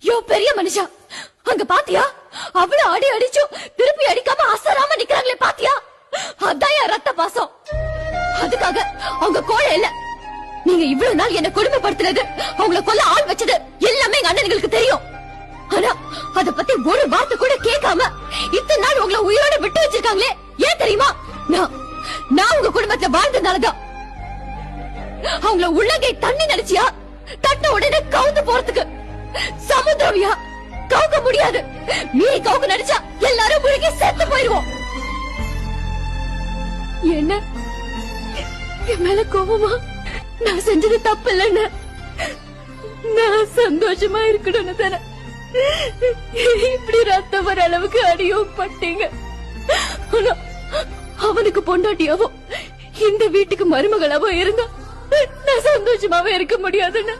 யோ பெரிய மனுஷா, அங்க பாத்தியா? அவ்வளவு அடி அடிச்சும் திருப்பி அடிக்காம அசராம நிக்கிறாங்களே பாத்தியா? அதான் என் ரத்த பாசம். அதுக்காக அவங்க கோழை இல்ல. நீங்க இவ்வளவு நாள் என்ன கொடுமைப்படுத்தினது, அவங்கள கொல்ல ஆள் வச்சது எல்லாமே எங்க அண்ணனுங்களுக்கு தெரியும். ஆனா அத பத்தி ஒரு வார்த்தை கூட கேட்காம இத்தனை நாள் உங்களை உயிரோட விட்டு வச்சிருக்காங்களே, ஏன் தெரியுமா? நான் உங்க குடும்பத்துல வாழ்ந்ததுனாலதான். அவங்கள உள்ளங்கை தண்ணி நினைச்சியா தட்ட உடனே கவுந்து போறதுக்கு. சமுத்திரவியா கவுக்க முடியாது. மீறி கவுக்க நினைச்சா எல்லாரும் முழுகி செத்து போயிருவோம். என்ன என் மேல கோபமா? நான் செஞ்சது தப்பு இல்லன்னு, நான் சந்தோஷமா இருக்கணும்னு தானே இப்படி ரத்தம் வர அளவுக்கு அடியும் பட்டீங்க. அவனுக்கு பொண்டாட்டியாவோ இந்த வீட்டுக்கு மருமகளாவோ இருந்தா நான் சந்தோஷமாவே இருக்க முடியாதுன்னு